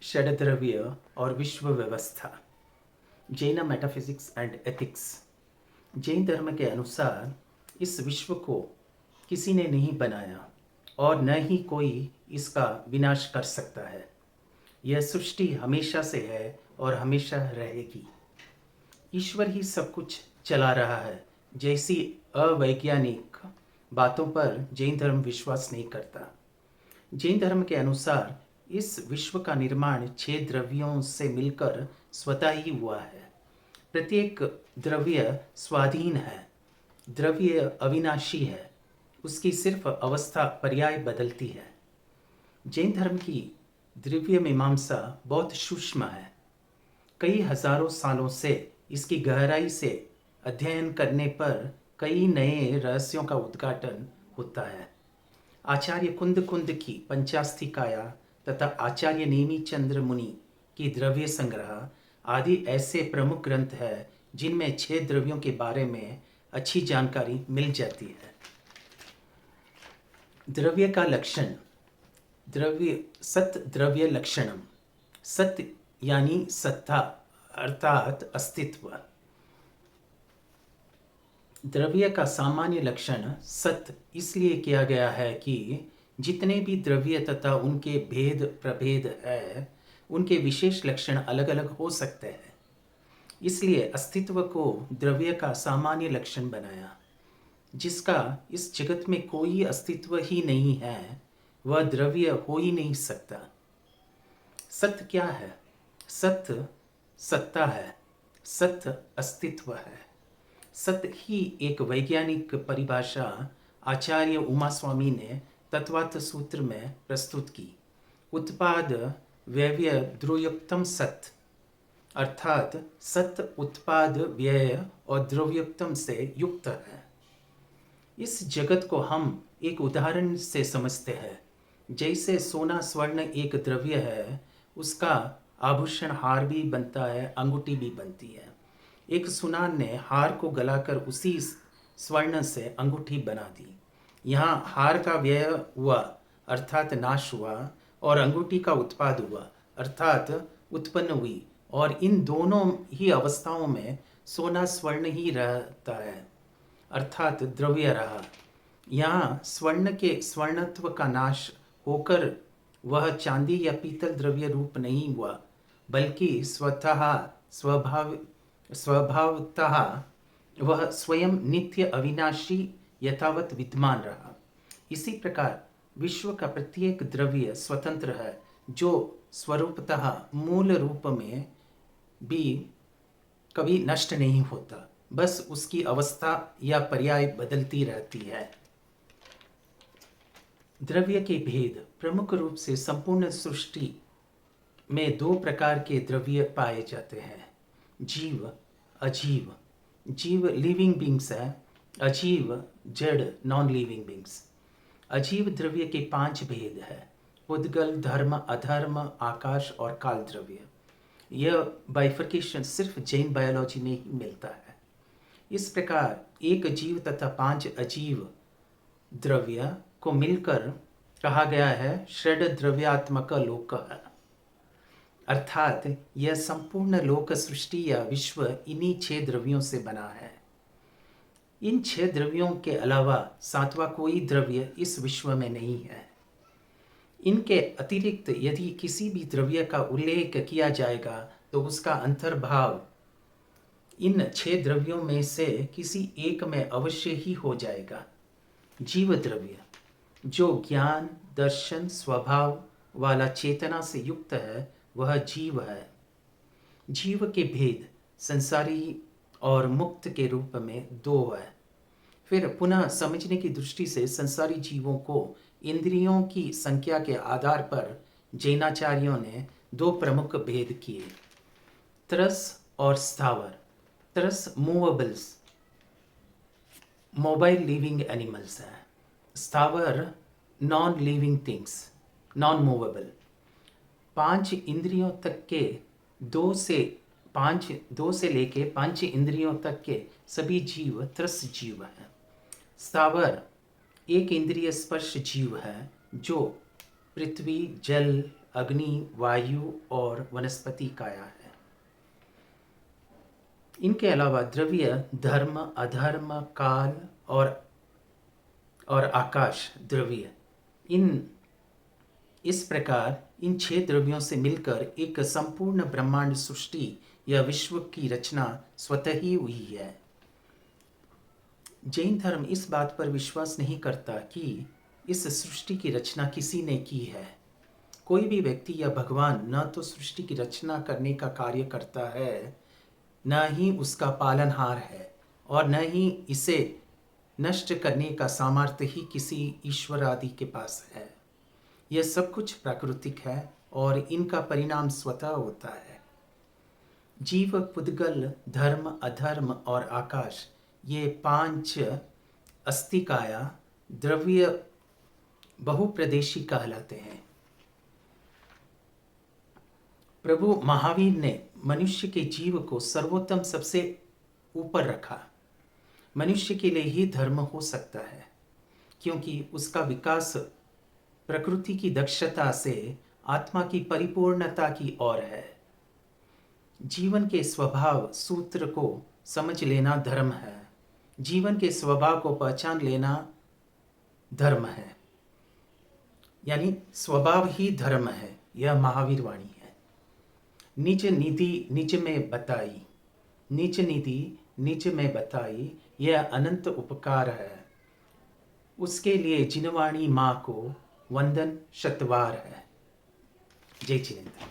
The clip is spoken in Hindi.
षड्द्रव्य और विश्व व्यवस्था। Jain metaphysics and ethics. Jain धर्म के अनुसार इस विश्व को किसी ने नहीं बनाया और न ही कोई इसका विनाश कर सकता है। यह सृष्टि हमेशा से है और हमेशा रहेगी। ईश्वर ही सब कुछ चला रहा है जैसी अवैज्ञानिक बातों पर जैन धर्म विश्वास नहीं करता। जैन धर्म के अनुसार इस विश्व का निर्माण 6 द्रव्यों से मिलकर स्वतः ही हुआ है। प्रत्येक द्रव्य स्वाधीन है। द्रव्य अविनाशी है, उसकी सिर्फ अवस्था पर्याय बदलती है। जैन धर्म की द्रव्य मीमांसा बहुत सूक्ष्म है। कई हजारों सालों से इसकी गहराई से अध्ययन करने पर कई नए रहस्यों का उद्घाटन होता है। आचार्य कुंद कुंद की पंचास्थिकाया तथा आचार्य नेमिचंद्र मुनि की द्रव्य संग्रह आदि ऐसे प्रमुख ग्रंथ है जिनमें 6 द्रव्यों के बारे में अच्छी जानकारी मिल जाती है। द्रव्य का लक्षण। द्रव्य सत द्रव्य लक्षणम। सत्य यानी सत्ता अर्थात अस्तित्व। द्रव्य का सामान्य लक्षण सत्य इसलिए किया गया है कि जितने भी द्रव्य तथा उनके भेद प्रभेद है उनके विशेष लक्षण अलग अलग हो सकते हैं। इसलिए अस्तित्व को द्रव्य का सामान्य लक्षण बनाया। जिसका इस जगत में कोई अस्तित्व ही नहीं है वह द्रव्य हो ही नहीं सकता। सत्य क्या है? सत्य सत्ता है, सत्य अस्तित्व है। सत्य ही एक वैज्ञानिक परिभाषा आचार्य उमा स्वामी ने तत्वार्थ सूत्र में प्रस्तुत की। उत्पाद व्यय द्रव्युक्तम सत्य, अर्थात सत्य उत्पाद व्यय और द्रव्युक्तम से युक्त है। इस जगत को हम एक उदाहरण से समझते हैं। जैसे सोना स्वर्ण एक द्रव्य है, उसका आभूषण हार भी बनता है, अंगूठी भी बनती है। एक सुनार ने हार को गलाकर उसी स्वर्ण से अंगूठी बना दी। यहाँ हार का व्यय हुआ अर्थात नाश हुआ और अंगूठी का उत्पाद हुआ अर्थात उत्पन्न हुई, और इन दोनों ही अवस्थाओं में सोना स्वर्ण ही रहता है अर्थात द्रव्य रहा। यहाँ स्वर्ण के स्वर्णत्व का नाश होकर वह चांदी या पीतल द्रव्य रूप नहीं हुआ, बल्कि स्वभावतः वह स्वयं नित्य अविनाशी यथावत विद्यमान रहा। इसी प्रकार विश्व का प्रत्येक द्रव्य स्वतंत्र है, जो स्वरूपतः मूल रूप में भी कभी नष्ट नहीं होता, बस उसकी अवस्था या पर्याय बदलती रहती है। द्रव्य के भेद। प्रमुख रूप से संपूर्ण सृष्टि में 2 प्रकार के द्रव्य पाए जाते हैं, जीव अजीव। जीव लिविंग बींग्स है, अजीव जड़ नॉन लिविंग बींग्स। अजीव द्रव्य के 5 भेद है, उद्गल, धर्म, अधर्म, आकाश और काल द्रव्य। यह बाइफर्केशन सिर्फ जैन बायोलॉजी में ही मिलता है। इस प्रकार एक जीव तथा 5 अजीव द्रव्य को मिलकर कहा गया है षड द्रव्यात्मक लोक है, अर्थात यह संपूर्ण लोक सृष्टि या विश्व इन्हीं 6 द्रव्यों से बना है। इन 6 द्रव्यों के अलावा 7वां कोई द्रव्य इस विश्व में नहीं है। इनके अतिरिक्त यदि किसी भी द्रव्य का उल्लेख किया जाएगा तो उसका अंतर्भाव इन 6 द्रव्यों में से किसी एक में अवश्य ही हो जाएगा। जीव द्रव्य जो ज्ञान दर्शन स्वभाव वाला चेतना से युक्त है वह जीव है। जीव के भेद संसारी और मुक्त के रूप में 2 है। फिर पुनः समझने की दृष्टि से संसारी जीवों को इंद्रियों की संख्या के आधार पर जैनाचार्यों ने 2 प्रमुख भेद किए, तरस और स्थावर। तरस मूवेबल्स, मोबाइल लिविंग एनिमल्स है। स्थावर non living things, non movable. 5 इंद्रियों तक के 2 से लेके 5 इंद्रियों तक के सभी जीव त्रस जीव हैं। स्थावर एक इंद्रिय स्पर्श जीव है जो पृथ्वी, जल, अग्नि, वायु और वनस्पति काया है। इनके अलावा द्रव्य धर्म, अधर्म, काल और आकाश द्रव्य, इस प्रकार इन 6 द्रव्यों से मिलकर एक संपूर्ण ब्रह्मांड सृष्टि या विश्व की रचना स्वतः ही हुई है। जैन धर्म इस बात पर विश्वास नहीं करता कि इस सृष्टि की रचना किसी ने की है। कोई भी व्यक्ति या भगवान न तो सृष्टि की रचना करने का कार्य करता है, न ही उसका पालनहार है, और न ही इसे नष्ट करने का सामर्थ्य ही किसी ईश्वर आदि के पास है। यह सब कुछ प्राकृतिक है और इनका परिणाम स्वतः होता है। जीव, पुद्गल, धर्म, अधर्म और आकाश, ये 5 अस्तिकाया द्रव्य बहुप्रदेशी कहलाते हैं। प्रभु महावीर ने मनुष्य के जीव को सर्वोत्तम सबसे ऊपर रखा। मनुष्य के लिए ही धर्म हो सकता है, क्योंकि उसका विकास प्रकृति की दक्षता से आत्मा की परिपूर्णता की ओर है। जीवन के स्वभाव सूत्र को समझ लेना धर्म है। जीवन के स्वभाव को पहचान लेना धर्म है, यानी स्वभाव ही धर्म है। यह महावीर वाणी है। निज निधि निज में बताई, निज निधि निज में बताई, यह अनंत उपकार है। उसके लिए जिनवाणी माँ को वंदन शतवार है। जय जिनेंद्र।